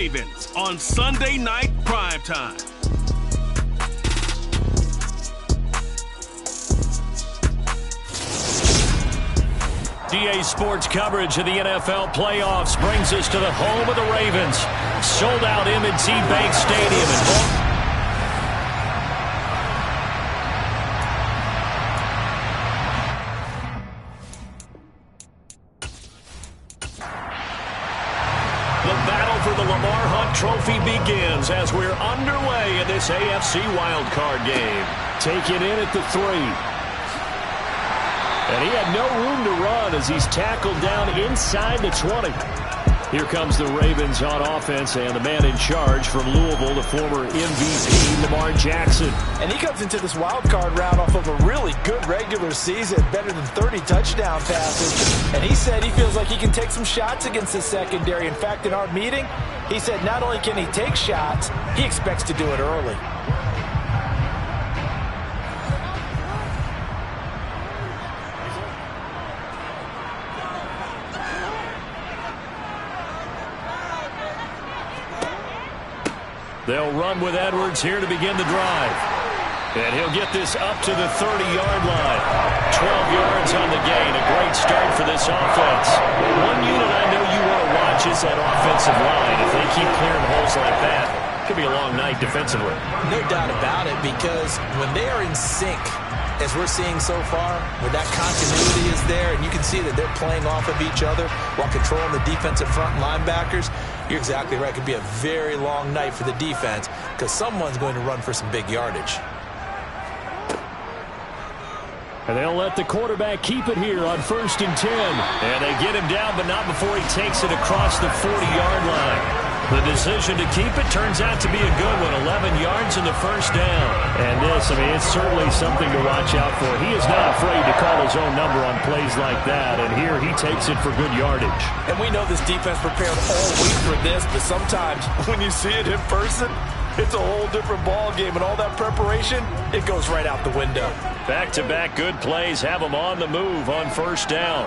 Ravens on Sunday night primetime. DA Sports coverage of the NFL playoffs brings us to the home of the Ravens. Sold out M&T Bank Stadium. The battle for the Lamar Hunt Trophy begins as we're underway in this AFC Wildcard game. Take it in at the 3. And he had no room to run as he's tackled down inside the 20. Here comes the Ravens on offense, and the man in charge from Louisville, the former MVP, Lamar Jackson. And he comes into this wild card round off of a really good regular season, better than 30 touchdown passes. And he said he feels like he can take some shots against the secondary. In fact, in our meeting, he said not only can he take shots, he expects to do it early. They'll run with Edwards here to begin the drive. And he'll get this up to the 30-yard line. 12 yards on the gain. A great start for this offense. One unit I know you want to watch is that offensive line. If they keep clearing holes like that, it could be a long night defensively. No doubt about it, because when they are in sync, as we're seeing so far, where that continuity is there, and you can see that they're playing off of each other while controlling the defensive front linebackers, you're exactly right. It could be a very long night for the defense because someone's going to run for some big yardage. And they'll let the quarterback keep it here on 1st and 10. And they get him down, but not before he takes it across the 40-yard line. The decision to keep it turns out to be a good one. 11 yards in the first down. And this, it's certainly something to watch out for. He is not afraid to call his own number on plays like that. And here he takes it for good yardage. And we know this defense prepared all week for this, but sometimes when you see it in person, it's a whole different ball game. And all that preparation, it goes right out the window. Back-to-back good plays have him on the move on 1st down.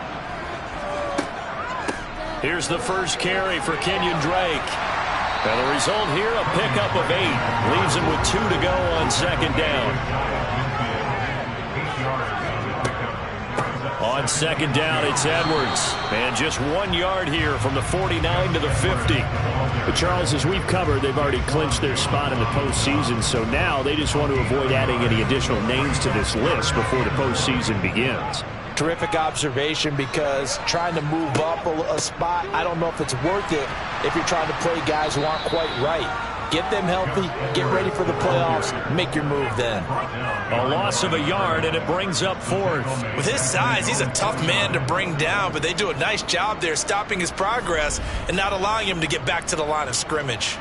Here's the first carry for Kenyon Drake. And the result here, a pickup of 8. Leaves him with 2 to go on 2nd down. On 2nd down, it's Edwards. And just 1 yard here from the 49 to the 50. But Charles, as we've covered, they've already clinched their spot in the postseason. So now they just want to avoid adding any additional names to this list before the postseason begins. Terrific observation, because trying to move up a spot, I don't know if it's worth it if you're trying to play guys who aren't quite right. Get them healthy, get ready for the playoffs, make your move then. A loss of a yard, and it brings up 4th. With his size, he's a tough man to bring down, but they do a nice job there stopping his progress and not allowing him to get back to the line of scrimmage.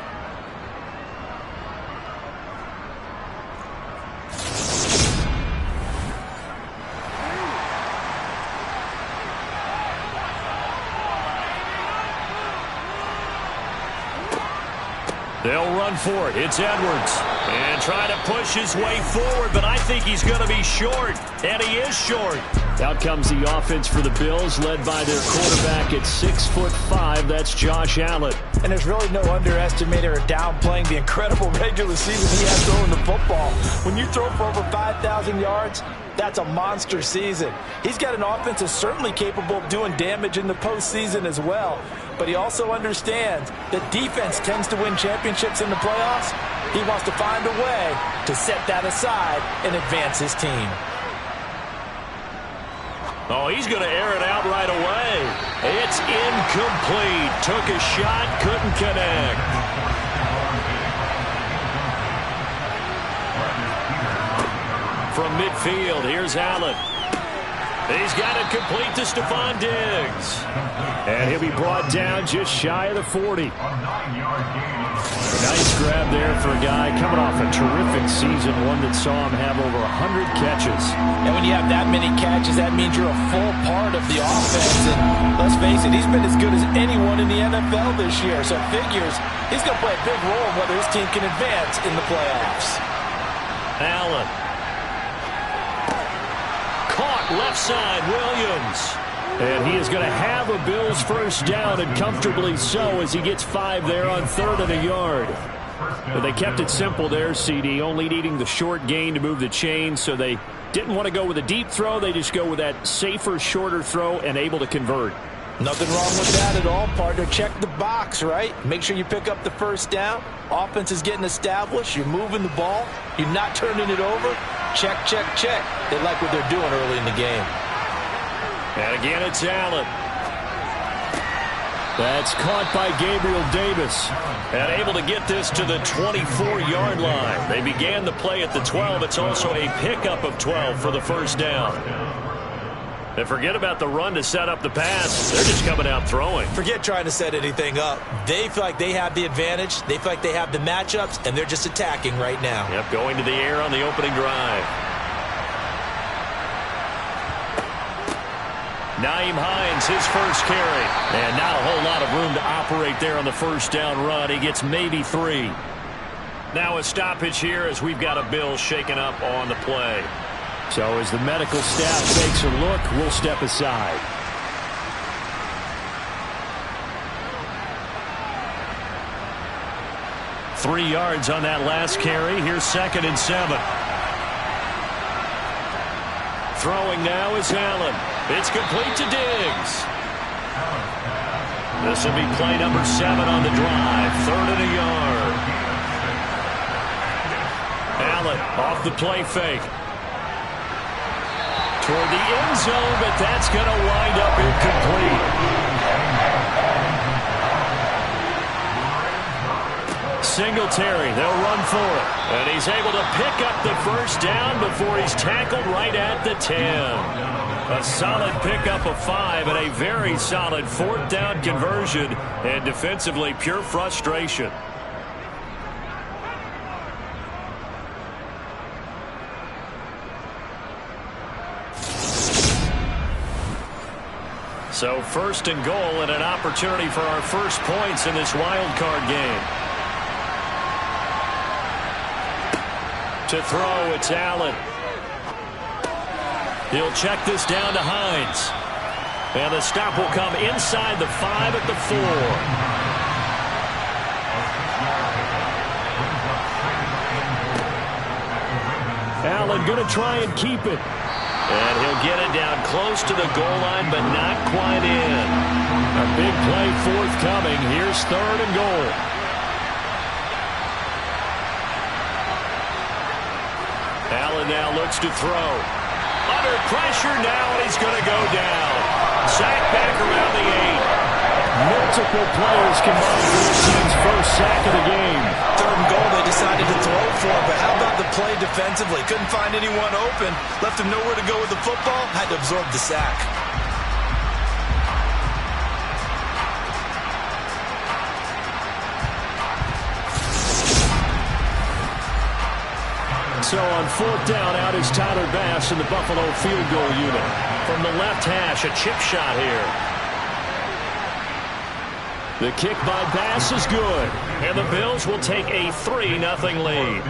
They'll run for it. It's Edwards. And trying to push his way forward, but I think he's going to be short. And he is short. Out comes the offense for the Bills, led by their quarterback at 6'5". That's Josh Allen. And there's really no underestimating or downplaying the incredible regular season he has throwing the football. When you throw for over 5,000 yards, that's a monster season. He's got an offense that's certainly capable of doing damage in the postseason as well. But he also understands that defense tends to win championships in the playoffs. He wants to find a way to set that aside and advance his team. Oh, he's going to air it out right away. It's incomplete. Took a shot, couldn't connect. From midfield, here's Allen. He's got it complete to Stephon Diggs. And he'll be brought down just shy of the 40. Nice grab there for a guy coming off a terrific season, one that saw him have over 100 catches. And when you have that many catches, that means you're a full part of the offense. And let's face it, he's been as good as anyone in the NFL this year. So it figures he's going to play a big role in whether his team can advance in the playoffs. Allen. Caught left side, Williams. And he is going to have a Bills first down, and comfortably so, as he gets 5 there on 3rd and a yard. But they kept it simple there, CD, only needing the short gain to move the chain, so they didn't want to go with a deep throw. They just go with that safer, shorter throw and able to convert. Nothing wrong with that at all, partner. Check the box, right? Make sure you pick up the first down. Offense is getting established. You're moving the ball. You're not turning it over. Check, check, check. They like what they're doing early in the game. And again, it's Allen. That's caught by Gabriel Davis. And able to get this to the 24-yard line. They began the play at the 12. It's also a pickup of 12 for the first down. And forget about the run to set up the pass. They're just coming out throwing. Forget trying to set anything up. They feel like they have the advantage. They feel like they have the matchups, and they're just attacking right now. Yep, going to the air on the opening drive. Nyheim Hines, his first carry. And not a whole lot of room to operate there on the first down run. He gets maybe 3. Now a stoppage here as we've got a Bill shaken up on the play. So as the medical staff takes a look, we'll step aside. Three yards on that last carry. Here's 2nd and 7. Throwing now is Allen. It's complete to Diggs. This will be play number 7 on the drive. 3rd and a yard. Allen off the play fake. Toward the end zone, but that's going to wind up incomplete. Singletary, they'll run for it. And he's able to pick up the first down before he's tackled right at the 10. A solid pickup of 5 and a very solid 4th down conversion. And defensively, pure frustration. So 1st and goal and an opportunity for our first points in this wild card game. To throw, it's Allen. He'll check this down to Hines. And the stop will come inside the 5 at the 4. Allen going to try and keep it. And he'll get it down close to the goal line, but not quite in. A big play forthcoming. Here's 3rd and goal. Allen now looks to throw. Under pressure now, and he's going to go down. Sack back around the 8. Multiple players combined for the team's first sack of the game. 3rd and goal, they decided to throw for, but how about the play defensively? Couldn't find anyone open. Left him nowhere to go with the football. Had to absorb the sack. So on 4th down, out is Tyler Bass in the Buffalo field goal unit. From the left hash, a chip shot here. The kick by Bass is good. And the Bills will take a 3-0 lead.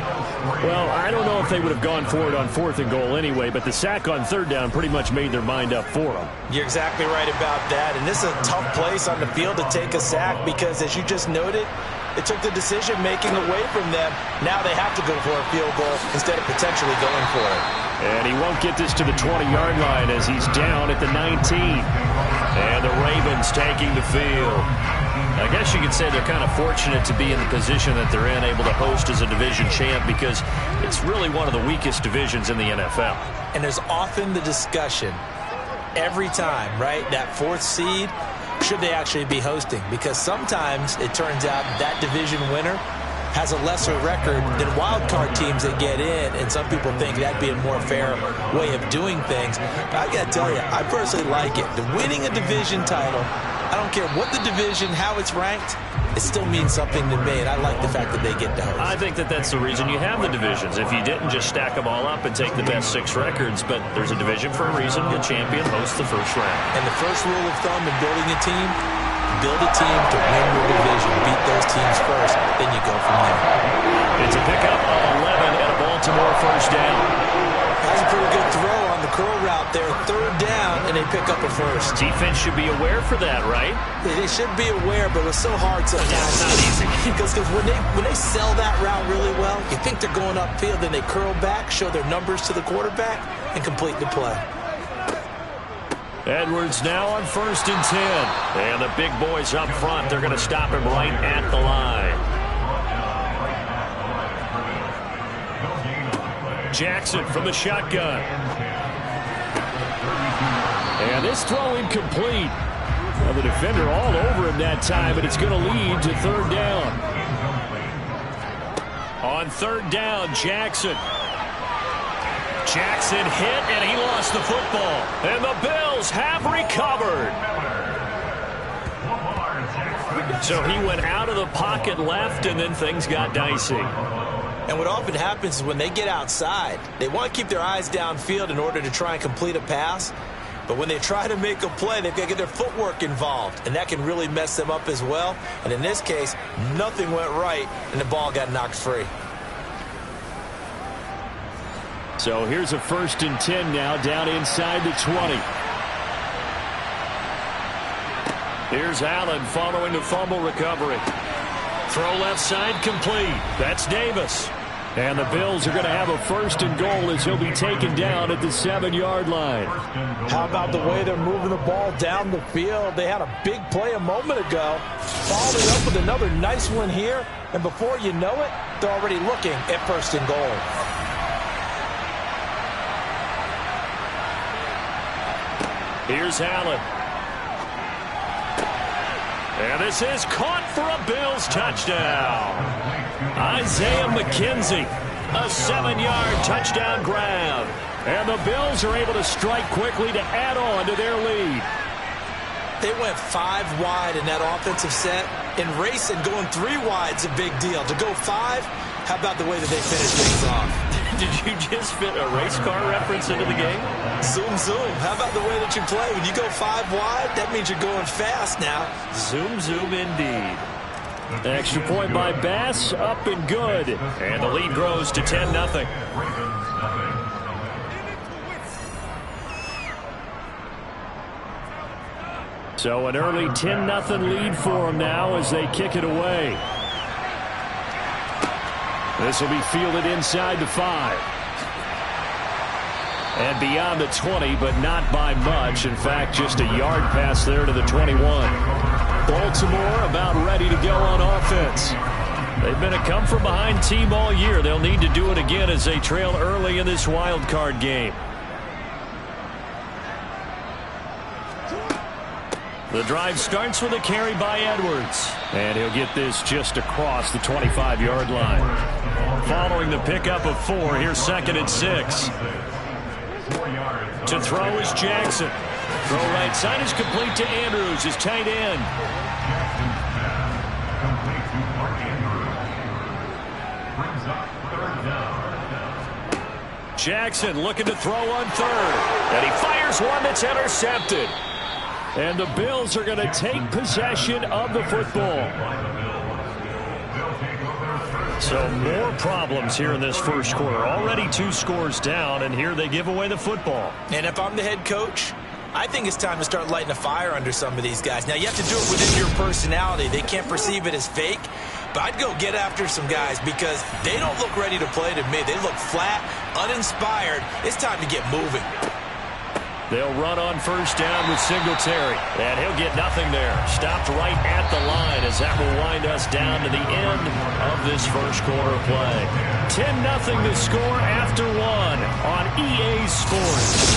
Well, I don't know if they would have gone for it on 4th and goal anyway, but the sack on 3rd down pretty much made their mind up for them. You're exactly right about that. And this is a tough place on the field to take a sack because, as you just noted, it took the decision-making away from them. Now they have to go for a field goal instead of potentially going for it. And he won't get this to the 20-yard line as he's down at the 19. And the Ravens taking the field. I guess you could say they're kind of fortunate to be in the position that they're in, able to host as a division champ, because it's really one of the weakest divisions in the NFL. And there's often the discussion every time, right, that 4th seed, should they actually be hosting? Because sometimes it turns out that division winner has a lesser record than wild card teams that get in, and some people think that'd be a more fair way of doing things. But I got to tell you, I personally like it. The winning a division title, I don't care what the division, how it's ranked, it still means something to me, and I like the fact that they get to host. I think that that's the reason you have the divisions. If you didn't, just stack them all up and take the best 6 records, but there's a division for a reason. The champion hosts the first round. And the first rule of thumb in building a team, build a team to win your division. Beat those teams first, then you go from there. It's a pickup of 11 and a Baltimore first down. That's a pretty good throw on the curl route there, third down, and they pick up a first. Defense should be aware for that, right? They should be aware, but it's so hard sometimes. Yeah, it's not easy. Because when they sell that route really well, you think they're going upfield, then they curl back, show their numbers to the quarterback, and complete the play. Edwards now on 1st and 10. And the big boys up front, they're going to stop him right at the line. Jackson from the shotgun. And this throw incomplete. Well, the defender all over him that time, but it's going to lead to third down. On third down, Jackson. Jackson hit, and he lost the football. And the Bills have recovered. So he went out of the pocket left, and then things got dicey. And what often happens is when they get outside, they want to keep their eyes downfield in order to try and complete a pass. But when they try to make a play, they've got to get their footwork involved, and that can really mess them up as well. And in this case, nothing went right, and the ball got knocked free. So here's a 1st and 10 now, down inside the 20. Here's Allen following the fumble recovery. Throw left side complete. That's Davis. And the Bills are going to have a 1st and goal as he'll be taken down at the 7-yard line. How about the way they're moving the ball down the field? They had a big play a moment ago. Followed it up with another nice one here. And before you know it, they're already looking at 1st and goal. Here's Allen. And this is caught for a Bills touchdown. Isaiah McKenzie, a 7-yard touchdown grab. And the Bills are able to strike quickly to add on to their lead. They went 5 wide in that offensive set. And racing, going 3 wide's a big deal. To go 5, how about the way that they finished things off? Did you just fit a race car reference into the game? Zoom, zoom. How about the way that you play? When you go 5 wide, that means you're going fast now. Zoom, zoom indeed. Extra point by Bass, up and good. And the lead grows to 10-0. So an early 10-0 lead for them now as they kick it away. This will be fielded inside the 5. And beyond the 20, but not by much. In fact, just a yard pass there to the 21. Baltimore about ready to go on offense. They've been a come-from-behind team all year. They'll need to do it again as they trail early in this wild card game. The drive starts with a carry by Edwards. And he'll get this just across the 25-yard line. Following the pickup of 4, here's 2nd and 6. To throw is Jackson. Throw right side is complete to Andrews, his tight end. Jackson looking to throw on 3rd. And he fires one that's intercepted. And the Bills are going to take possession of the football. So more problems here in this first quarter. Already 2 scores down, and here they give away the football. And if I'm the head coach, I think it's time to start lighting a fire under some of these guys. Now, you have to do it within your personality. They can't perceive it as fake. But I'd go get after some guys because they don't look ready to play to me. They look flat, uninspired. It's time to get moving. They'll run on 1st down with Singletary. And he'll get nothing there. Stopped right at the line as that will wind us down to the end of this first quarter play. 10-0 the score after 1 on EA Sports.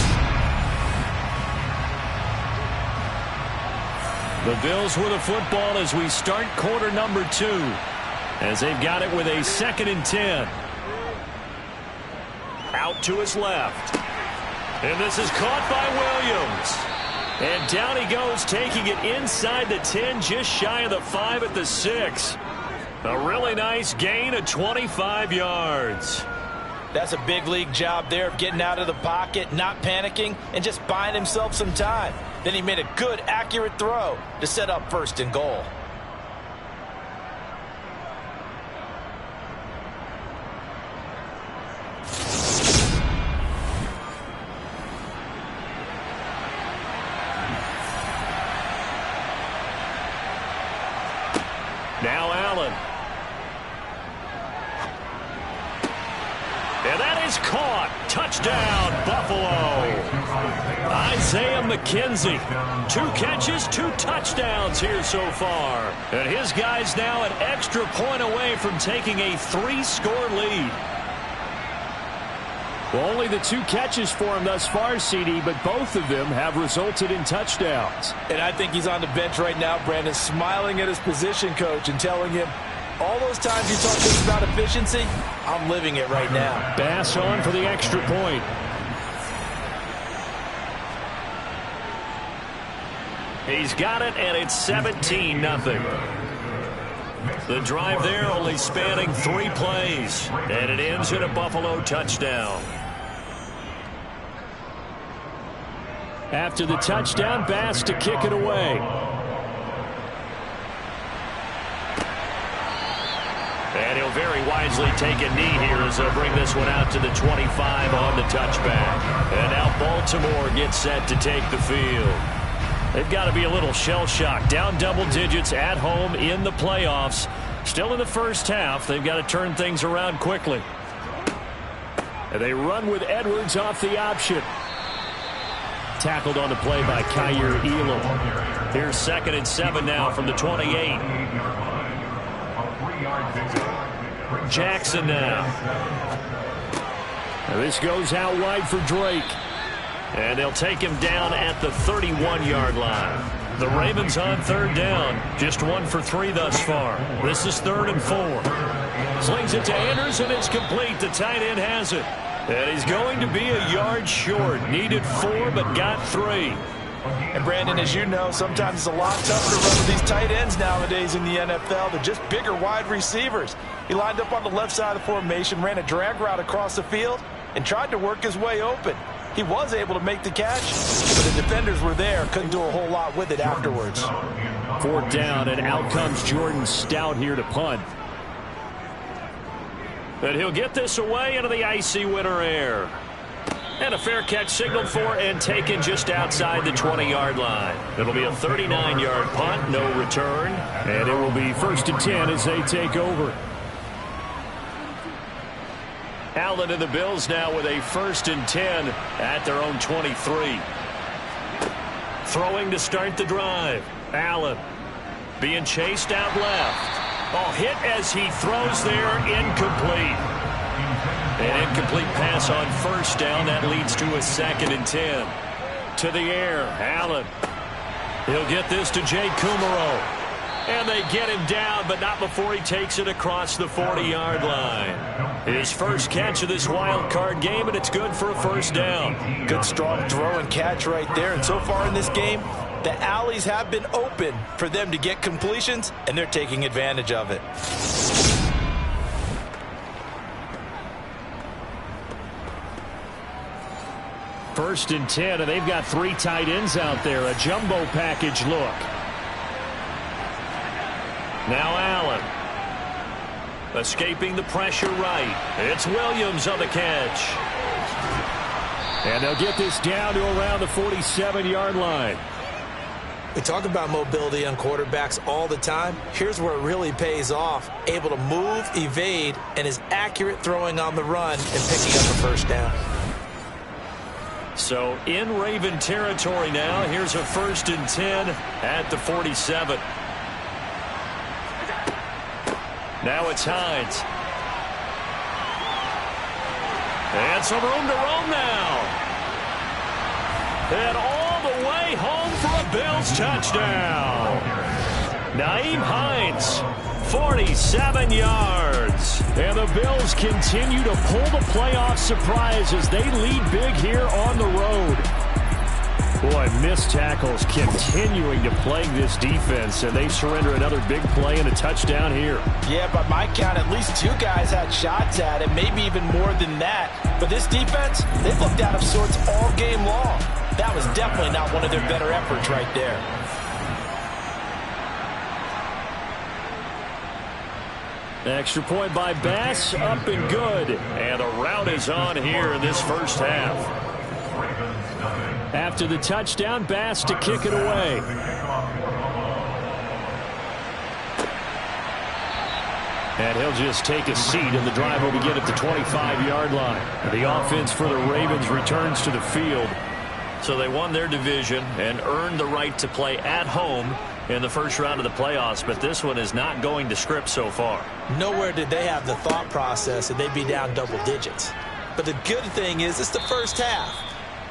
The Bills with a football as we start quarter number 2. As they've got it with a 2nd and 10. Out to his left. And this is caught by Williams. And down he goes, taking it inside the 10, just shy of the 5 at the 6. A really nice gain of 25 yards. That's a big league job there of getting out of the pocket, not panicking, and just buying himself some time. Then he made a good, accurate throw to set up 1st and goal. is caught. Touchdown, Buffalo. Isaiah McKenzie. 2 catches, 2 touchdowns here so far. And his guys now an extra point away from taking a 3-score lead. Well, only the 2 catches for him thus far, CD, but both of them have resulted in touchdowns. And I think he's on the bench right now, Brandon, smiling at his position coach and telling him, all those times you talk things about efficiency, I'm living it right now. Bass on for the extra point. He's got it, and it's 17-0. The drive there only spanning 3 plays, and it ends in a Buffalo touchdown. After the touchdown, Bass to kick it away. And he'll very wisely take a knee here as they'll bring this one out to the 25 on the touchback. And now Baltimore gets set to take the field. They've got to be a little shell-shocked. Down double digits at home in the playoffs. Still in the first half. They've got to turn things around quickly. And they run with Edwards off the option. Tackled on the play by Kyer Elam. Here's 2nd and 7 now from the 28. Jackson now. And this goes out wide for Drake. And they'll take him down at the 31-yard line. The Ravens on 3rd down. Just 1 for 3 thus far. This is 3rd and 4. Slings it to Anders, and it's complete. The tight end has it. And he's going to be a yard short. Needed 4, but got 3. And, Brandon, as you know, sometimes it's a lot tougher to run with these tight ends nowadays in the NFL. They're just bigger wide receivers. He lined up on the left side of the formation, ran a drag route across the field, and tried to work his way open. He was able to make the catch, but the defenders were there. Couldn't do a whole lot with it afterwards. 4th down, and out comes Jordan Stout here to punt. And he'll get this away into the icy winter air. And a fair catch signaled for and taken just outside the 20-yard line. It'll be a 39-yard punt, no return. And it will be 1st and 10 as they take over. Allen and the Bills now with a 1st and 10 at their own 23. Throwing to start the drive. Allen being chased out left. Oh, hit as he throws there, incomplete. An incomplete pass on 1st down. That leads to a 2nd and 10. To the air, Allen. He'll get this to Jay Kumaro. And they get him down, but not before he takes it across the 40-yard line. His first catch of this wild card game, and it's good for a 1st down. Good strong throw and catch right there. And so far in this game, the alleys have been open for them to get completions, and they're taking advantage of it. First and 10, and they've got 3 tight ends out there. A jumbo package look. Now Allen. Escaping the pressure right. It's Williams on the catch. And they'll get this down to around the 47-yard line. We talk about mobility on quarterbacks all the time. Here's where it really pays off. Able to move, evade, and is accurate throwing on the run and picking up a 1st down. So in Raven territory now. Here's a 1st and 10 at the 47. Now it's Hines. And some room to roam now. And all the way home for a Bills touchdown. Nyheim Hines, 47 yards. And the Bills continue to pull the playoff surprise as they lead big here on the road. Boy, missed tackles continuing to plague this defense, and they surrender another big play and a touchdown here. Yeah, by my count, at least 2 guys had shots at it, maybe even more than that. But this defense, they looked out of sorts all game long. That was definitely not one of their better efforts right there. Extra point by Bass, up and good. And a rout is on here in this first half. After the touchdown, Bass to kick it away. And he'll just take a seat, and the drive will begin at the 25-yard line. The offense for the Ravens returns to the field. So they won their division and earned the right to play at home in the first round of the playoffs, but this one is not going to script so far. Nowhere did they have the thought process that they'd be down double digits. But the good thing is it's the first half.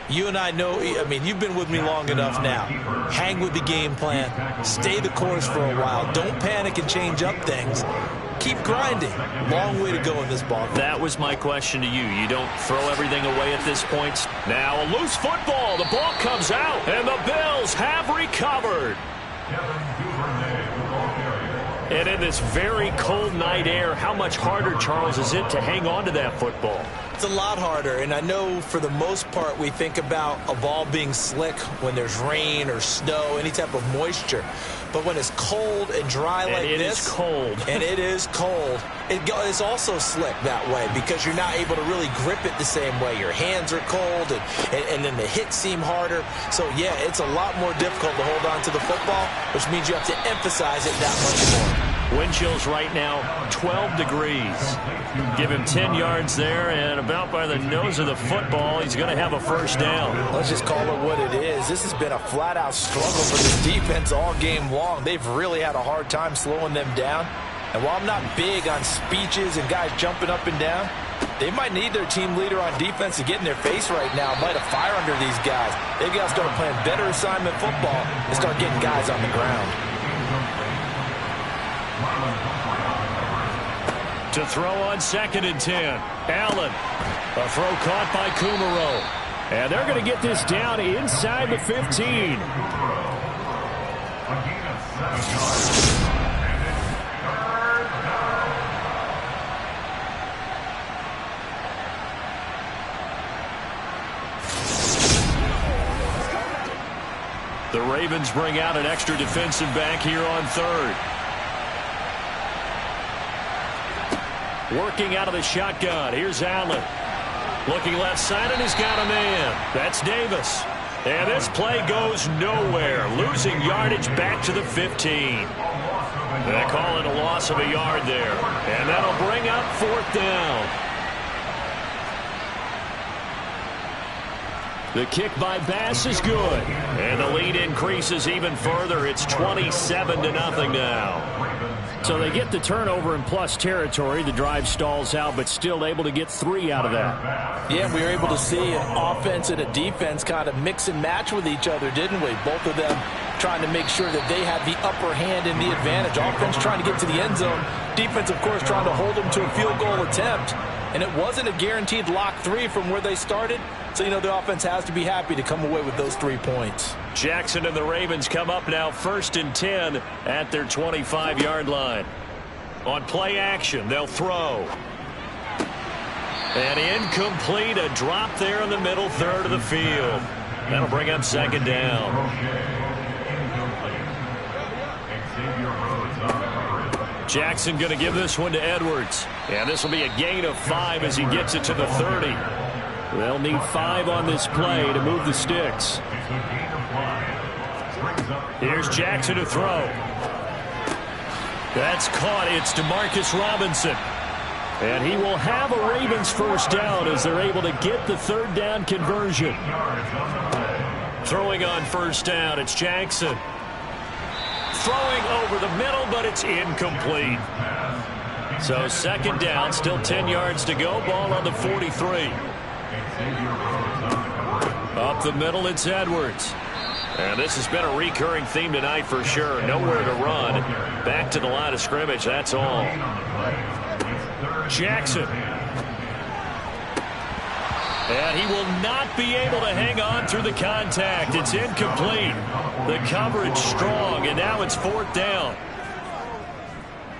You and I know, I mean, you've been with me long enough now. Hang with the game plan. Stay the course for a while. Don't panic and change up things. Keep grinding. Long way to go in this ball. That was my question to you. You don't throw everything away at this point. Now a loose football. The ball comes out, and the Bills have recovered. And in this very cold night air, how much harder, Charles, is it to hang on to that football? It's a lot harder, and I know for the most part we think about a ball being slick when there's rain or snow, any type of moisture. But when it's cold and dry like this, it is cold. And it is cold, it's also slick that way because you're not able to really grip it the same way. Your hands are cold, and then the hits seem harder. So, yeah, it's a lot more difficult to hold on to the football, which means you have to emphasize it that much more. Wind chills right now, 12 degrees. Give him 10 yards there, and about by the nose of the football, he's going to have a first down. Let's just call it what it is. This has been a flat-out struggle for this defense all game long. They've really had a hard time slowing them down. And while I'm not big on speeches and guys jumping up and down, they might need their team leader on defense to get in their face right now, light a fire under these guys. They've got to start playing better assignment football and start getting guys on the ground. To throw on 2nd and 10. Allen. A throw caught by Kumaro. And they're going to get this down inside the 15. The Ravens bring out an extra defensive back here on 3rd. Working out of the shotgun. Here's Allen. Looking left side, and he's got a man. That's Davis. And this play goes nowhere. Losing yardage back to the 15. They call it a loss of a yard there. And that'll bring up 4th down. The kick by Bass is good. And the lead increases even further. It's 27-0 now. So they get the turnover in plus territory. The drive stalls out, but still able to get 3 out of that. Yeah, we were able to see an offense and a defense kind of mix and match with each other, didn't we? Both of them trying to make sure that they had the upper hand and the advantage. Offense trying to get to the end zone. Defense, of course, trying to hold them to a field goal attempt. And it wasn't a guaranteed lock 3 from where they started. So, you know, the offense has to be happy to come away with those 3 points. Jackson and the Ravens come up now 1st and 10 at their 25-yard line. On play action, they'll throw. And incomplete, a drop there in the middle third of the field. That'll bring up 2nd down. Jackson going to give this one to Edwards. And this will be a gain of 5 as he gets it to the 30. They'll need 5 on this play to move the sticks. Here's Jackson to throw. That's caught. It's DeMarcus Robinson. And he will have a Ravens first down as they're able to get the 3rd down conversion. Throwing on 1st down, it's Jackson. Throwing over the middle, but it's incomplete. So 2nd down, still 10 yards to go. Ball on the 43. Up the middle, it's Edwards. And this has been a recurring theme tonight for sure. Nowhere to run. Back to the line of scrimmage, that's all. Jackson. And he will not be able to hang on through the contact. It's incomplete. The coverage strong, and now it's 4th down.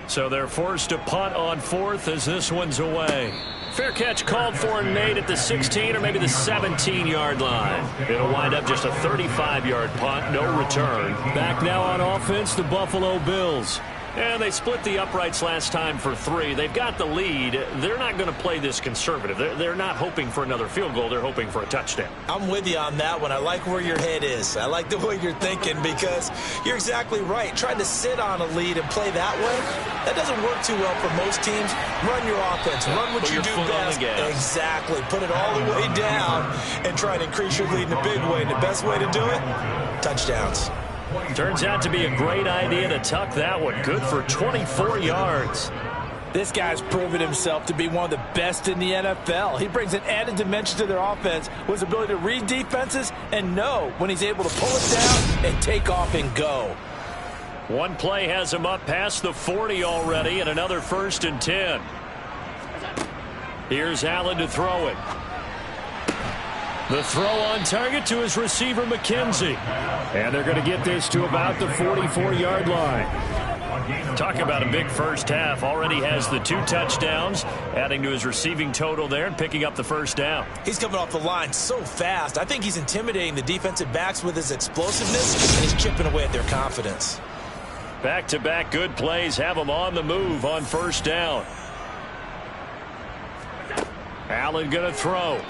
So they're forced to punt on 4th as this one's away. Fair catch called for and made at the 16 or maybe the 17-yard line. It'll wind up just a 35-yard punt, no return. Back now on offense, the Buffalo Bills. And they split the uprights last time for 3. They've got the lead. They're not going to play this conservative. They're not hoping for another field goal. They're hoping for a touchdown. I'm with you on that one. I like where your head is. I like the way you're thinking because you're exactly right. Trying to sit on a lead and play that way, that doesn't work too well for most teams. Run your offense. Run what you do best. Exactly. Put it all the way down and try to increase your lead in a big way. And the best way to do it, touchdowns. Turns out to be a great idea to tuck that one. Good for 24 yards. This guy's proven himself to be one of the best in the NFL. He brings an added dimension to their offense with his ability to read defenses and know when he's able to pull it down and take off and go. One play has him up past the 40 already, and another 1st and 10. Here's Allen to throw it. The throw on target to his receiver, McKenzie. And they're going to get this to about the 44-yard line. Talk about a big first half. Already has the 2 touchdowns, adding to his receiving total there and picking up the 1st down. He's coming off the line so fast. I think he's intimidating the defensive backs with his explosiveness, and he's chipping away at their confidence. Back-to-back good plays have him on the move on 1st down. Allen going to throw.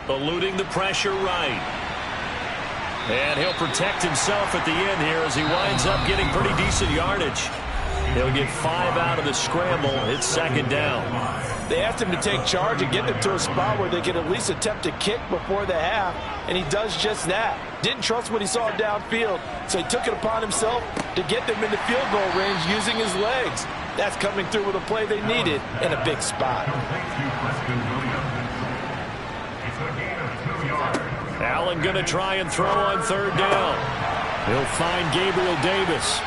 Eluding the pressure right. And he'll protect himself at the end here as he winds up getting pretty decent yardage. He'll get 5 out of the scramble. It's 2nd down. They asked him to take charge and get them to a spot where they could at least attempt a kick before the half, and he does just that. Didn't trust what he saw downfield, so he took it upon himself to get them into field goal range using his legs. That's coming through with a play they needed in a big spot. Allen going to try and throw on 3rd down. He'll find Gabriel Davis.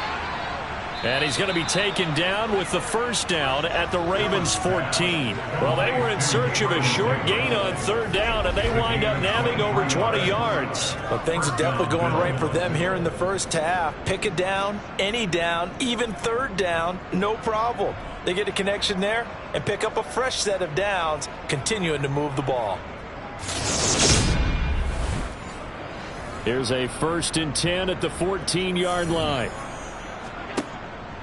And he's going to be taken down with the 1st down at the Ravens 14. Well, they were in search of a short gain on 3rd down, and they wind up nabbing over 20 yards. Well, things are definitely going right for them here in the first half. Pick a down, any down, even 3rd down, no problem. They get a connection there and pick up a fresh set of downs, continuing to move the ball. Here's a 1st and 10 at the 14-yard line.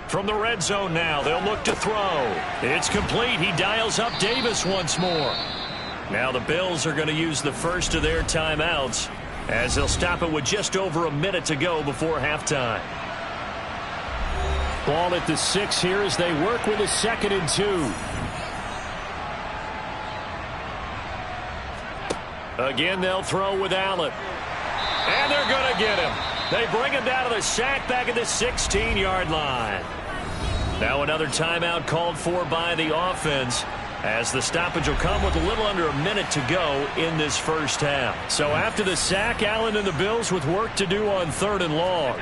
From the red zone now, they'll look to throw. It's complete. He dials up Davis once more. Now the Bills are going to use the first of their timeouts as they'll stop it with just over a minute to go before halftime. Ball at the 6 here as they work with a 2nd and 2. Again, they'll throw with Allen. And they're going to get him. They bring him down to the sack back at the 16-yard line. Now another timeout called for by the offense as the stoppage will come with a little under a minute to go in this first half. So after the sack, Allen and the Bills with work to do on 3rd and long.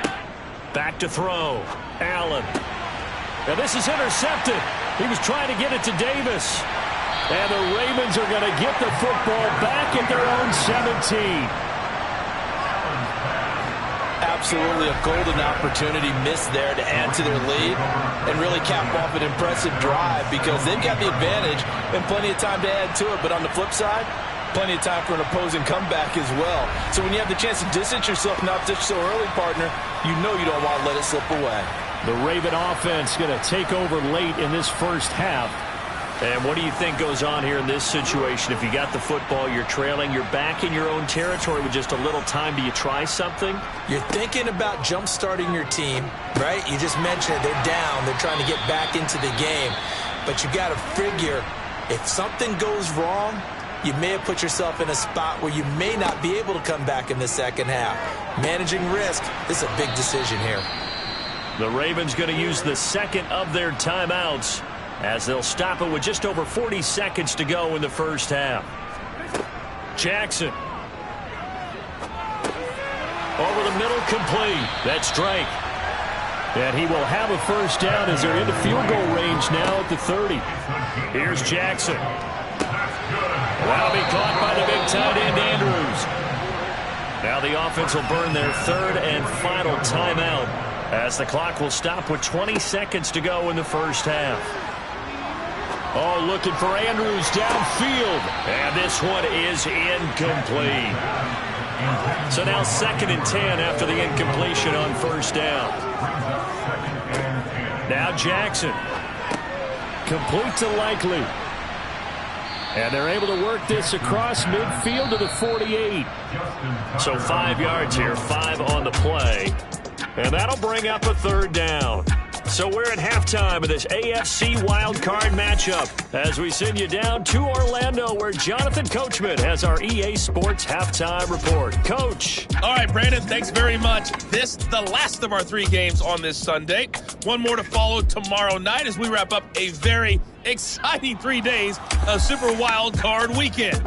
Back to throw. Allen. Now this is intercepted. He was trying to get it to Davis. And the Ravens are going to get the football back at their own 17. Absolutely a golden opportunity missed there to add to their lead and really cap off an impressive drive because they've got the advantage and plenty of time to add to it. But on the flip side, plenty of time for an opposing comeback as well. So when you have the chance to distance yourself not just so early, partner, you know you don't want to let it slip away. The Raven offense going to take over late in this first half. And what do you think goes on here in this situation? If you got the football, you're trailing, you're back in your own territory with just a little time. Do you try something? You're thinking about jump-starting your team, right? You just mentioned it. They're down. They're trying to get back into the game. But you got to figure if something goes wrong, you may have put yourself in a spot where you may not be able to come back in the second half. Managing risk is a big decision here. The Ravens going to use the 2nd of their timeouts as they'll stop it with just over 40 seconds to go in the first half. Jackson. Over the middle, complete. That's Drake. And he will have a first down as they're into field goal range now at the 30. Here's Jackson. That'll be caught by the big tight end, Andrews. Now the offense will burn their 3rd and final timeout as the clock will stop with 20 seconds to go in the first half. Oh, looking for Andrews downfield. And this one is incomplete. So now 2nd and 10 after the incompletion on first down. Jackson. Complete to Likely. And they're able to work this across midfield to the 48. So 5 yards here, 5 on the play. And that'll bring up a 3rd down. So we're at halftime of this AFC Wildcard matchup as we send you down to Orlando where Jonathan Coachman has our EA Sports Halftime Report. Coach. All right, Brandon, thanks very much. This the last of our 3 games on this Sunday. One more to follow tomorrow night as we wrap up a very exciting 3 days of Super Wildcard weekend.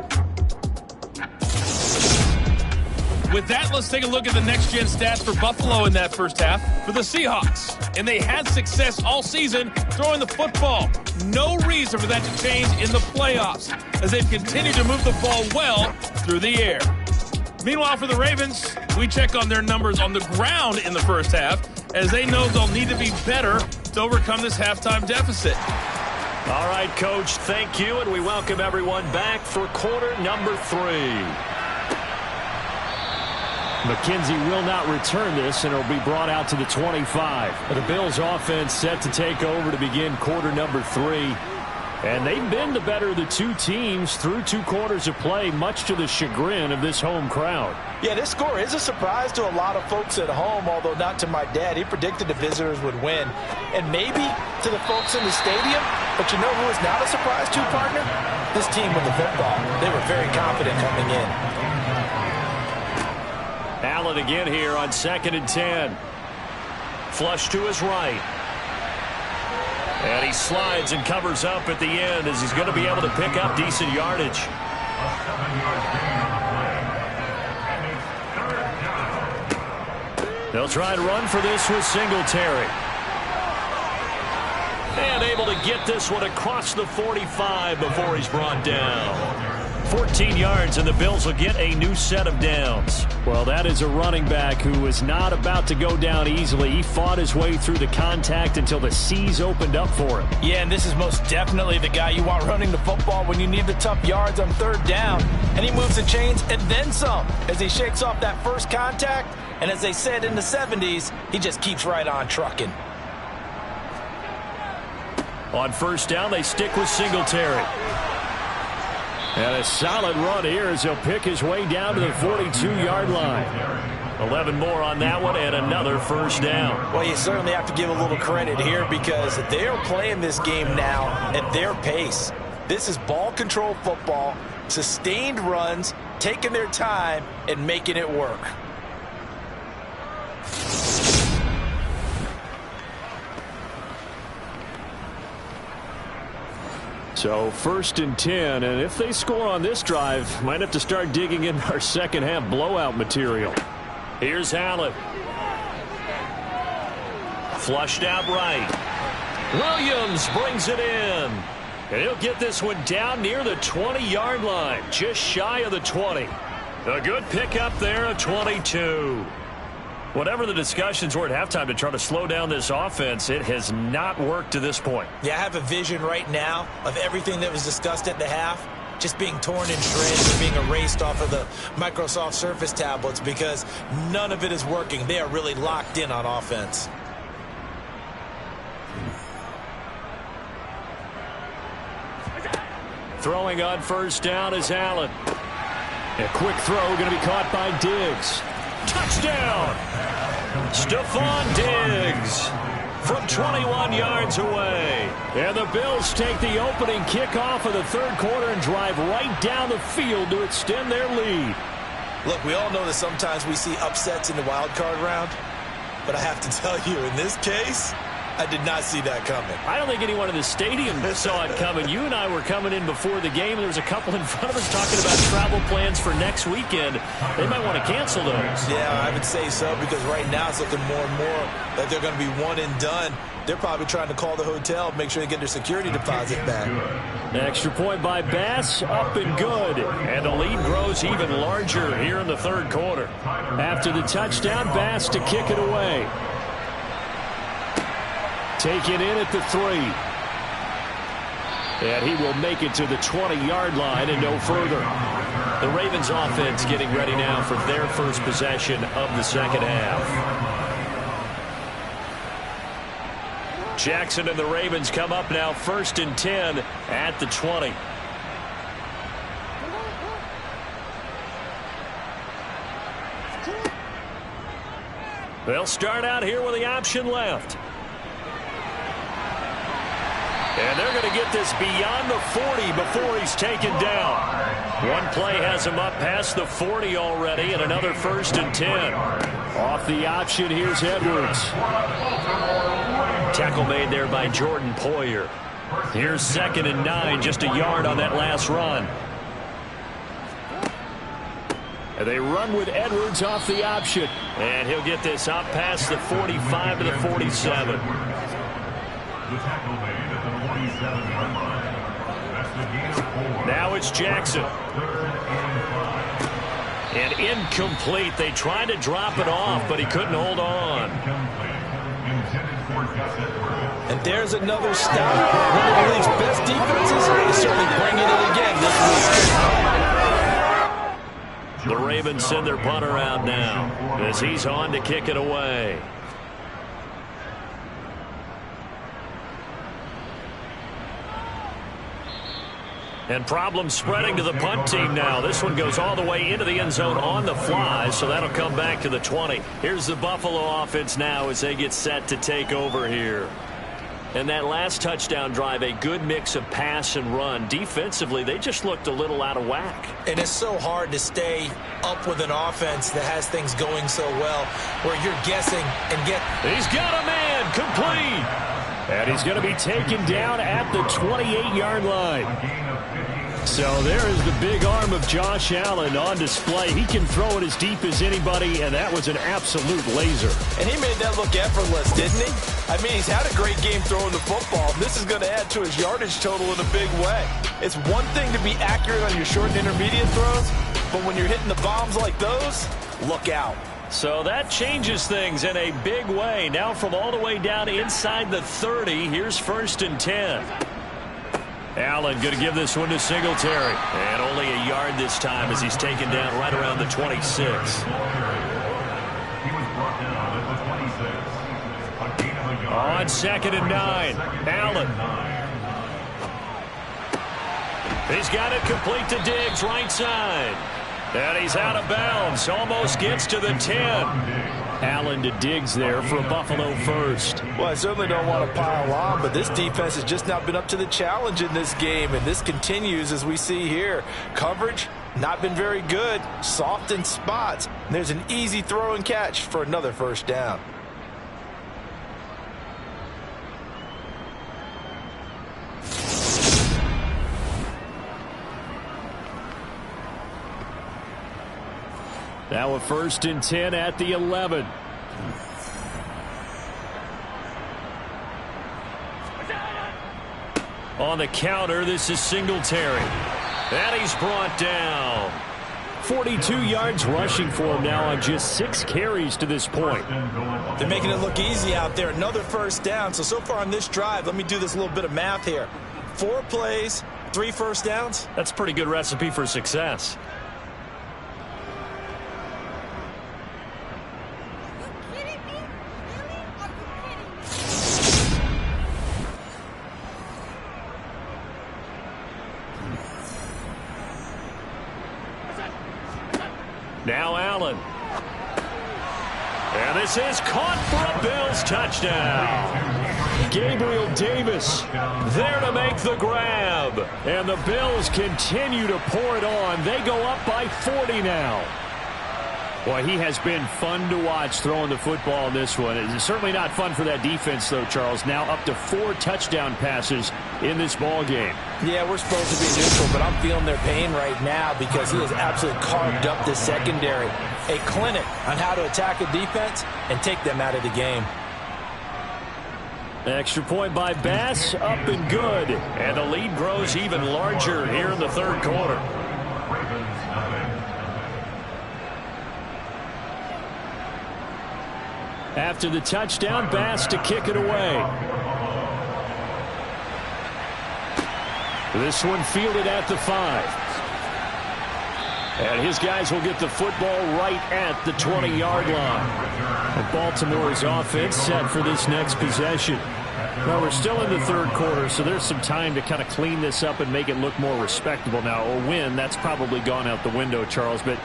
With that, let's take a look at the next-gen stats for Buffalo in that first half for the Seahawks. And they had success all season throwing the football. No reason for that to change in the playoffs as they've continued to move the ball well through the air. Meanwhile, for the Ravens, we check on their numbers on the ground in the first half as they know they'll need to be better to overcome this halftime deficit. All right, Coach, thank you, and we welcome everyone back for quarter number 3. McKenzie will not return this, and it'll be brought out to the 25. The Bills' offense set to take over to begin quarter number 3. And they've been the better of the 2 teams through 2 quarters of play, much to the chagrin of this home crowd. Yeah, this score is a surprise to a lot of folks at home, although not to my dad. He predicted the visitors would win. And maybe to the folks in the stadium, but you know who is not a surprise to, partner? This team with the football. They were very confident coming in. Allen again here on 2nd and 10. Flush to his right. And he slides and covers up at the end as he's going to be able to pick up decent yardage. They'll try and run for this with Singletary. And able to get this one across the 45 before he's brought down. 14 yards, and the Bills will get a new set of downs. Well, that is a running back who was not about to go down easily. He fought his way through the contact until the seas opened up for him. Yeah, and this is most definitely the guy you want running the football when you need the tough yards on 3rd down. And he moves the chains and then some as he shakes off that first contact. And as they said in the 70s, he just keeps right on trucking. On 1st down, they stick with Singletary. And a solid run here as he'll pick his way down to the 42-yard line. 11 more on that one and another 1st down. Well, you certainly have to give a little credit here because they're playing this game now at their pace. This is ball control football, sustained runs, taking their time and making it work. So 1st and 10, and if they score on this drive, might have to start digging in our second half blowout material. Here's Allen. Flushed out right. Williams brings it in. And he'll get this one down near the 20-yard line, just shy of the 20. A good pickup there of 22. Whatever the discussions were at halftime to try to slow down this offense, it has not worked to this point. Yeah, I have a vision right now of everything that was discussed at the half just being torn in shreds and being erased off of the Microsoft Surface tablets because none of it is working. They are really locked in on offense. Throwing on 1st down is Allen. A quick throw going to be caught by Diggs. Touchdown! Stephon Diggs from 21 yards away. And the Bills take the opening kickoff of the 3rd quarter and drive right down the field to extend their lead. Look, we all know that sometimes we see upsets in the wild card round, but I have to tell you, in this case, I did not see that coming. I don't think anyone in the stadium saw it coming. You and I were coming in before the game. There was a couple in front of us talking about travel plans for next weekend. They might want to cancel those. Yeah, I would say so because right now it's looking more and more like they're going to be one and done. They're probably trying to call the hotel, make sure they get their security deposit back. An extra point by Bass, up and good. And the lead grows even larger here in the 3rd quarter. After the touchdown, Bass to kick it away. Taken in at the 3. And he will make it to the 20-yard line and no further. The Ravens offense getting ready now for their first possession of the 2nd half. Jackson and the Ravens come up now 1st and 10 at the 20. They'll start out here with the option left. And they're going to get this beyond the 40 before he's taken down. One play has him up past the 40 already, and another 1st and 10. Off the option, here's Edwards. Tackle made there by Jordan Poyer. Here's 2nd and 9, just a yard on that last run. And they run with Edwards off the option. And he'll get this up past the 45 to the 47. The tackle made at the 47-yard line. That's the gain of 4. Now it's Jackson. And incomplete. They tried to drop it off, but he couldn't hold on. And there's another stop. One of the league's best defenses is certainly bringing it again this week. The Ravens send their punter out now as he's on to kick it away. And problems spreading to the punt team now. This one goes all the way into the end zone on the fly, so that'll come back to the 20. Here's the Buffalo offense now as they get set to take over here. And that last touchdown drive, a good mix of pass and run. Defensively, they just looked a little out of whack. And it's so hard to stay up with an offense that has things going so well, where you're guessing and get... He's got a man, complete. And he's going to be taken down at the 28-yard line. So there is the big arm of Josh Allen on display. He can throw it as deep as anybody, and that was an absolute laser. And he made that look effortless, didn't he? I mean, he's had a great game throwing the football. This is going to add to his yardage total in a big way. It's one thing to be accurate on your short and intermediate throws, but when you're hitting the bombs like those, look out. So that changes things in a big way. Now from all the way down inside the 30, here's 1st and 10. Allen going to give this one to Singletary. And only a yard this time as he's taken down right around the 26. He was brought down at the 26. A gain of a yard. On 2nd and 9, Allen. He's got it complete to Diggs, right side. And he's out of bounds. Almost gets to the 10. Allen to Diggs there for a Buffalo first. Well, I certainly don't want to pile on, but this defense has just not been up to the challenge in this game, and this continues as we see here. Coverage, not been very good. Soft in spots. And there's an easy throw and catch for another 1st down. Now a 1st and 10 at the 11. On the counter, this is Singletary. And he's brought down. 42 yards rushing for him now on just 6 carries to this point. They're making it look easy out there. Another 1st down. So far on this drive, let me do this little bit of math here. 4 plays, 3 1st downs. That's a pretty good recipe for success. Now Allen. And this is caught for a Bills touchdown. Gabriel Davis there to make the grab. And the Bills continue to pour it on. They go up by 40 now. Boy, he has been fun to watch throwing the football in this one. It's certainly not fun for that defense, though, Charles. Now up to 4 touchdown passes in this ball game. Yeah, we're supposed to be neutral, but I'm feeling their pain right now because he has absolutely carved up the secondary. A clinic on how to attack a defense and take them out of the game. Extra point by Bass, up and good. And the lead grows even larger here in the 3rd quarter. After the touchdown, Bass to kick it away. This one fielded at the 5. And his guys will get the football right at the 20-yard line. And Baltimore's offense set for this next possession. Well, we're still in the third quarter, so there's some time to kind of clean this up and make it look more respectable. Now, a win, that's probably gone out the window, Charles, but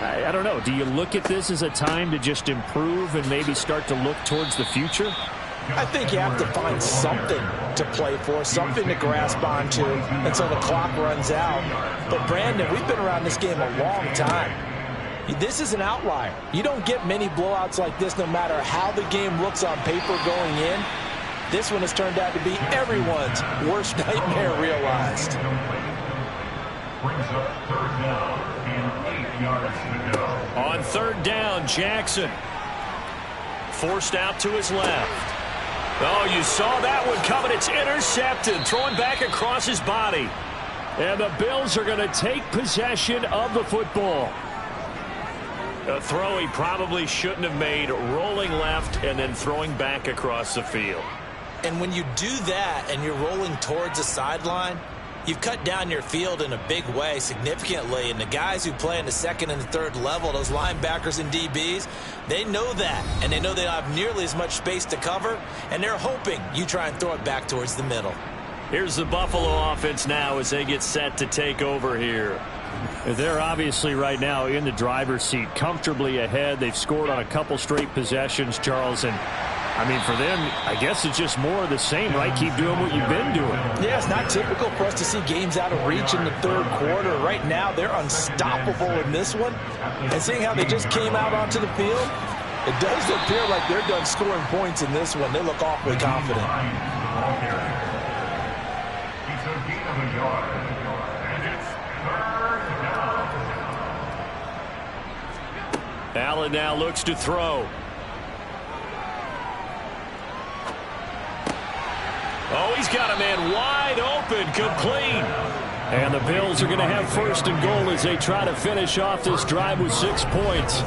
I don't know. Do you look at this as a time to just improve and maybe start to look towards the future? I think you have to find something to play for, something to grasp onto until the clock runs out. But, Brandon, we've been around this game a long time. This is an outlier. You don't get many blowouts like this no matter how the game looks on paper going in. This one has turned out to be everyone's worst nightmare realized. Brings up third down and 8 yards to go. On third down, Jackson forced out to his left. Oh, you saw that one coming. It's intercepted, throwing back across his body. And the Bills are going to take possession of the football. A throw he probably shouldn't have made, rolling left and then throwing back across the field. And when you do that and you're rolling towards the sideline, you've cut down your field in a big way significantly. And the guys who play in the second and the third level, those linebackers and DBs, they know that. And they know they don't have nearly as much space to cover. And they're hoping you try and throw it back towards the middle. Here's the Buffalo offense now as they get set to take over here. They're obviously right now in the driver's seat, comfortably ahead. They've scored on a couple straight possessions, Charles. And, I mean, for them, I guess it's just more of the same, right? Keep doing what you've been doing. Yeah, it's not typical for us to see games out of reach in the third quarter. Right now, they're unstoppable in this one. And seeing how they just came out onto the field, it does appear like they're done scoring points in this one. They look awfully confident. It's a gain of a yard, and it's third down. Allen now looks to throw. Oh, he's got a man wide open, complete. And the Bills are going to have first and goal as they try to finish off this drive with 6 points.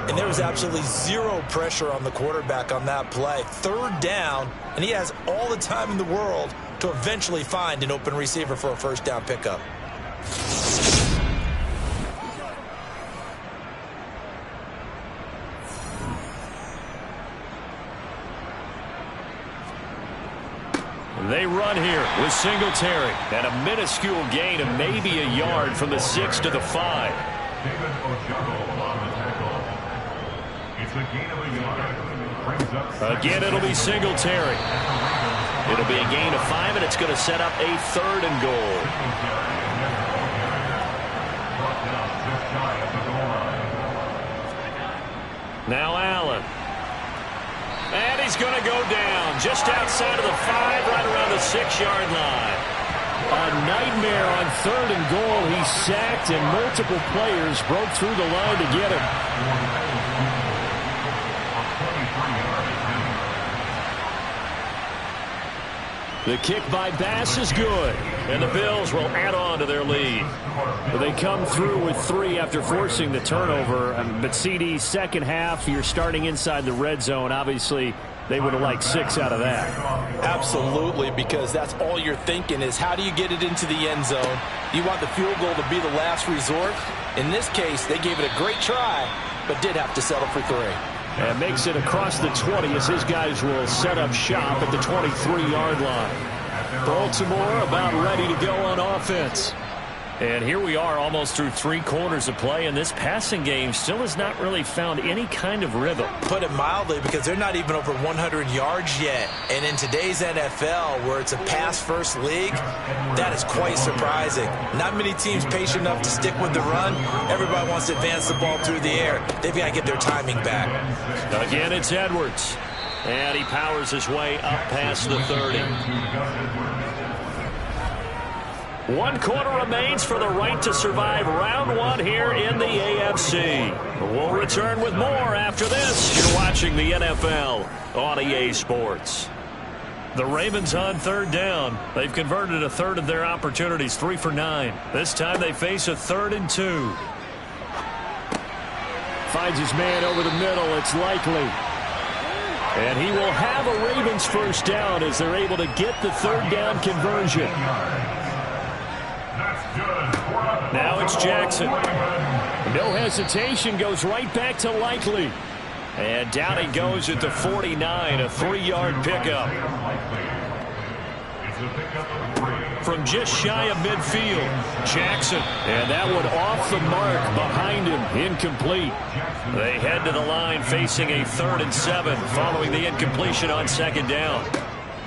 And there was absolutely zero pressure on the quarterback on that play. Third down, and he has all the time in the world to eventually find an open receiver for a first down pickup. They run here with Singletary and a minuscule gain of maybe a yard from the 6 to the 5. David Ojabo on the tackle. It's a gain of a yard. Brings up Again, it'll be Singletary. It'll be a gain of 5, and it's going to set up a third and goal. Now Allen. And he's going to go down just outside of the 5, right around the 6-yard line. A nightmare on third and goal. He's sacked, and multiple players broke through the line to get him. The kick by Bass is good, and the Bills will add on to their lead. They come through with 3 after forcing the turnover. But CD, second half, you're starting inside the red zone. Obviously, they would have liked 6 out of that. Absolutely, because that's all you're thinking is how do you get it into the end zone? You want the field goal to be the last resort. In this case, they gave it a great try, but did have to settle for 3. And makes it across the 20 as his guys will set up shop at the 23-yard line. Baltimore about ready to go on offense. And here we are almost through 3 quarters of play, and this passing game still has not really found any kind of rhythm. Put it mildly, because they're not even over 100 yards yet. And in today's NFL, where it's a pass-first league, that is quite surprising. Not many teams patient enough to stick with the run. Everybody wants to advance the ball through the air. They've got to get their timing back. Again, it's Edwards. And he powers his way up past the 30. 1 quarter remains for the right to survive round 1 here in the AFC. We'll return with more after this. You're watching the NFL on EA Sports. The Ravens on third down. They've converted a third of their opportunities, 3 for 9. This time they face a 3rd and 2. Finds his man over the middle. It's Likely. And he will have a Ravens first down as they're able to get the third down conversion. Now it's Jackson. No hesitation, goes right back to Likely. And down he goes at the 49, a 3-yard pickup. From just shy of midfield, Jackson. And that one off the mark behind him, incomplete. They head to the line facing a 3rd and 7 following the incompletion on 2nd down.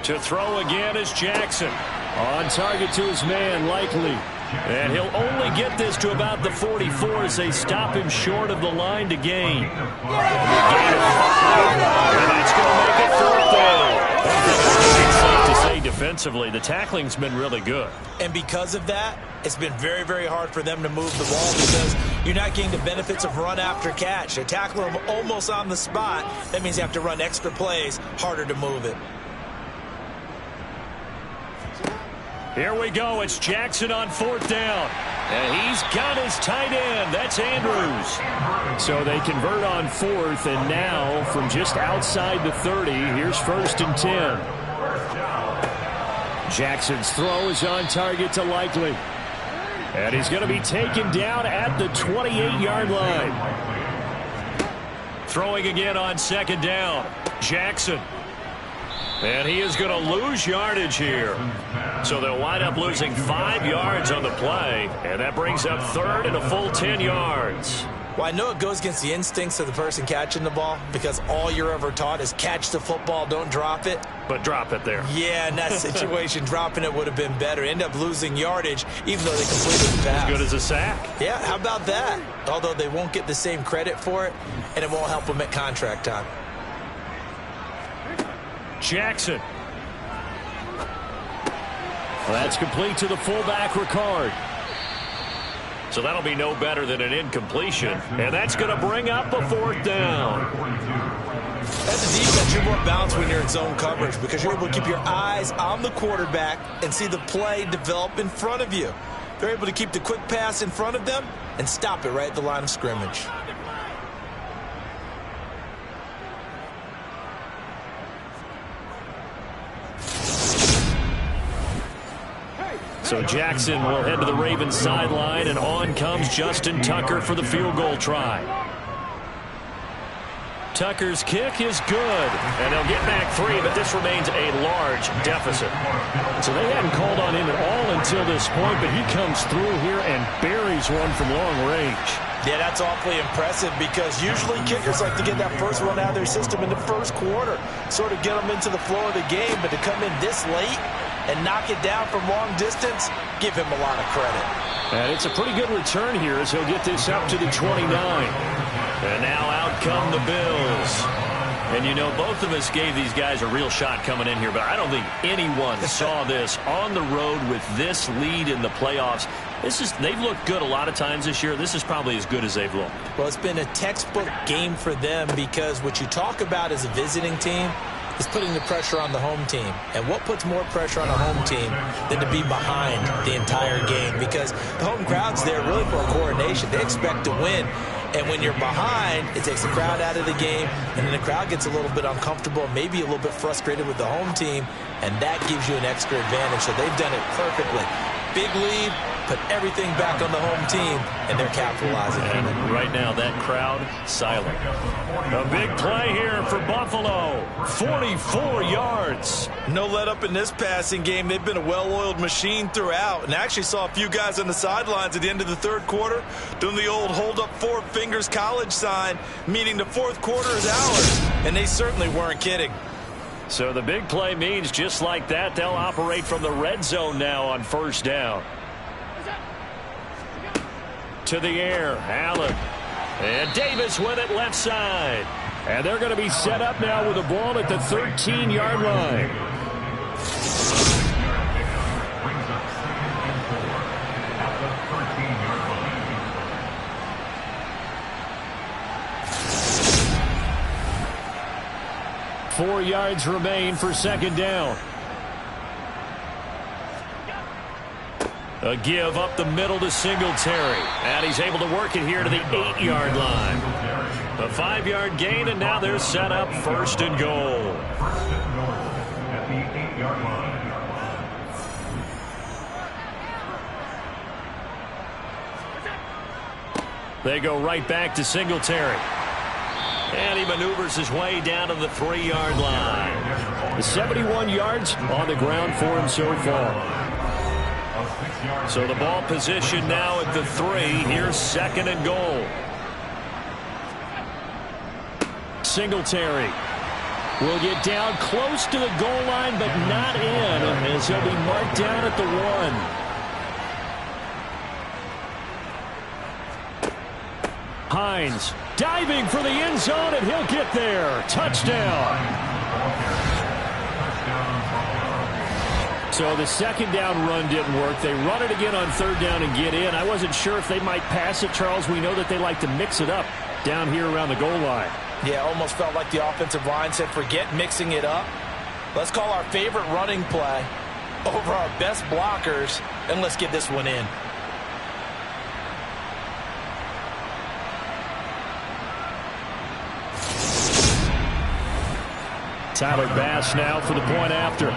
To throw again is Jackson. On target to his man, Likely. And he'll only get this to about the 44 as they stop him short of the line to gain. And that's going to make it 4th down. It's safe to say defensively, the tackling's been really good. And because of that, it's been very, very hard for them to move the ball because you're not getting the benefits of run after catch. They tackle them almost on the spot. That means you have to run extra plays, harder to move it. Here we go. It's Jackson on 4th down. And he's got his tight end. That's Andrews. So they convert on 4th, and now from just outside the 30, here's 1st and 10. Jackson's throw is on target to Likely. And he's going to be taken down at the 28-yard line. Throwing again on 2nd down. Jackson. And he is going to lose yardage here. So they'll wind up losing 5 yards on the play. And that brings up 3rd and a full 10 yards. Well, I know it goes against the instincts of the person catching the ball because all you're ever taught is catch the football, don't drop it. But drop it there. Yeah, in that situation, dropping it would have been better. End up losing yardage even though they completed the pass. As good as a sack. Yeah, how about that? Although they won't get the same credit for it, and it won't help them at contract time. Jackson. Well, that's complete to the fullback, Ricard. So that'll be no better than an incompletion. And that's going to bring up a 4th down. As a defense, you're more balanced when you're in zone coverage because you're able to keep your eyes on the quarterback and see the play develop in front of you. They're able to keep the quick pass in front of them and stop it right at the line of scrimmage. So Jackson will head to the Ravens sideline, and on comes Justin Tucker for the field goal try. Tucker's kick is good, and they'll get back 3, but this remains a large deficit. So they hadn't called on him at all until this point, but he comes through here and buries one from long range. Yeah, that's awfully impressive because usually kickers like to get that first one out of their system in the first quarter, sort of get them into the flow of the game, but to come in this late and knock it down from long distance, give him a lot of credit. And it's a pretty good return here as he'll get this up to the 29. And now out come the Bills. And, you know, both of us gave these guys a real shot coming in here, but I don't think anyone saw this on the road with this lead in the playoffs. They've looked good a lot of times this year. This is probably as good as they've looked. Well, it's been a textbook game for them because what you talk about as a visiting team is putting the pressure on the home team. And what puts more pressure on a home team than to be behind the entire game? Because the home crowd's there really for a coronation. They expect to win. And when you're behind, it takes the crowd out of the game, and then the crowd gets a little bit uncomfortable, maybe a little bit frustrated with the home team, and that gives you an extra advantage. So they've done it perfectly. Big lead, put everything back on the home team, and they're capitalizing. And right now, that crowd, silent. A big play here for Buffalo. 44 yards. No let up in this passing game. They've been a well-oiled machine throughout. And I actually saw a few guys on the sidelines at the end of the third quarter doing the old hold up 4 fingers college sign, meaning the fourth quarter is ours. And they certainly weren't kidding. So the big play means just like that, they'll operate from the red zone now on first down. To the air, Allen. And Davis with it left side. And they're going to be set up now with the ball at the 13-yard line. Four yards remain for second down. A give up the middle to Singletary. And he's able to work it here to the 8-yard line. A 5-yard gain, and now they're set up first and goal. At the 8-yard line. They go right back to Singletary. And he maneuvers his way down to the 3-yard line. 71 yards on the ground for him so far. So the ball position now at the 3. Here's 2nd and goal. Singletary will get down close to the goal line, but not in, as he'll be marked down at the 1. Hines diving for the end zone, and he'll get there. Touchdown. So the 2nd down run didn't work. They run it again on 3rd down and get in. I wasn't sure if they might pass it, Charles. We know that they like to mix it up down here around the goal line. Yeah, almost felt like the offensive line said, forget mixing it up. Let's call our favorite running play over our best blockers, and let's get this one in. Tyler Bass now for the point after.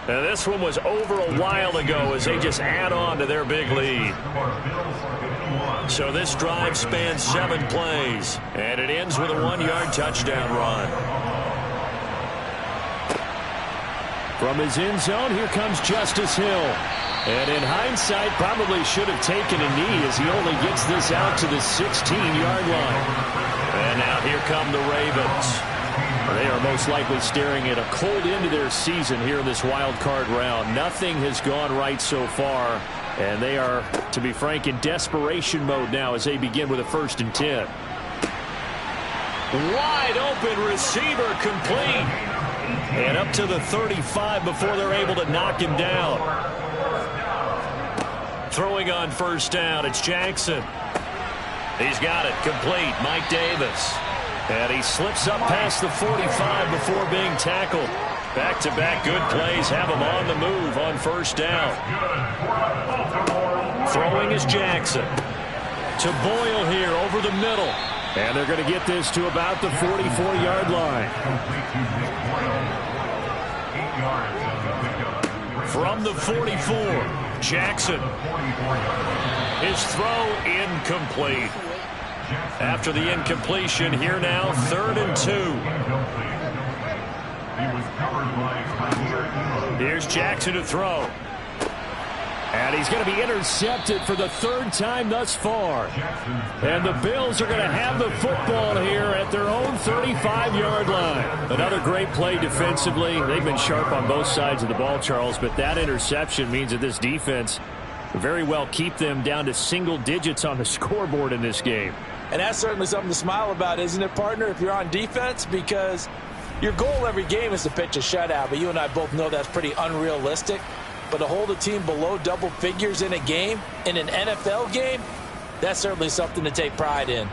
Now this one was over a while ago as they just add on to their big lead. So this drive spans 7 plays, and it ends with a 1-yard touchdown run. From his end zone, here comes Justice Hill. And in hindsight, probably should have taken a knee as he only gets this out to the 16-yard line. And now here come the Ravens. They are most likely staring at a cold end to their season here in this wild card round. Nothing has gone right so far, and they are, to be frank, in desperation mode now as they begin with a 1st and 10. Wide open receiver complete. And up to the 35 before they're able to knock him down. Throwing on 1st down, it's Jackson. He's got it, complete, Mike Davis. And he slips up past the 45 before being tackled. Back-to-back good plays have him on the move on 1st down. Throwing is Jackson. To Boyle here over the middle. And they're going to get this to about the 44-yard line. From the 44, Jackson. His throw incomplete. After the incompletion, here now, 3rd and 2. Here's Jackson to throw. And he's going to be intercepted for the 3rd time thus far. And the Bills are going to have the football here at their own 35-yard line. Another great play defensively. They've been sharp on both sides of the ball, Charles, but that interception means that this defense very well keep them down to single digits on the scoreboard in this game. And that's certainly something to smile about, isn't it, partner, if you're on defense? Because your goal every game is to pitch a shutout, but you and I both know that's pretty unrealistic. But to hold a team below double figures in a game, in an NFL game, that's certainly something to take pride in.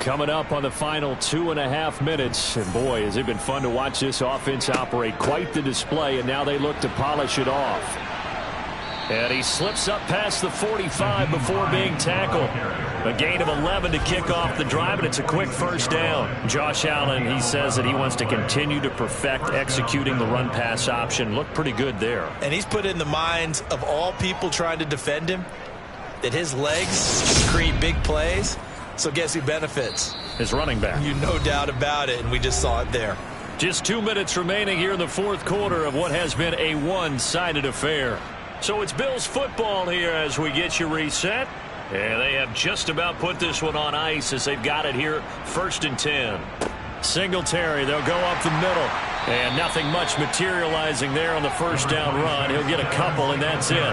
Coming up on the final 2.5 minutes, and boy, has it been fun to watch this offense operate. Quite the display, and now they look to polish it off. And he slips up past the 45 before being tackled. A gain of 11 to kick off the drive, and it's a quick 1st down. Josh Allen, he says that he wants to continue to perfect executing the run-pass option. Looked pretty good there. And he's put in the minds of all people trying to defend him that his legs create big plays. So guess who benefits? His running back. You no doubt about it, and we just saw it there. Just 2 minutes remaining here in the 4th quarter of what has been a one-sided affair. So it's Bills football here as we get you reset. And they have just about put this one on ice as they've got it here, 1st and 10. Singletary, they'll go up the middle. And nothing much materializing there on the 1st down run. He'll get a couple, and that's it.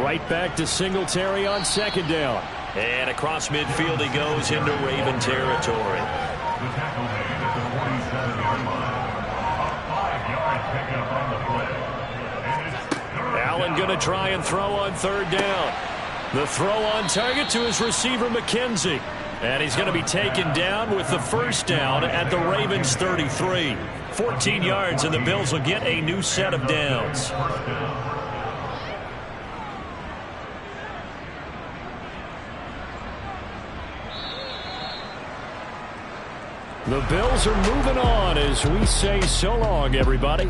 Right back to Singletary on 2nd down. And across midfield he goes into Raven territory. Allen going to try and throw on 3rd down. The throw on target to his receiver, McKenzie. And he's going to be taken down with the 1st down at the Ravens' 33. 14 yards, and the Bills will get a new set of downs. The Bills are moving on as we say so long, everybody.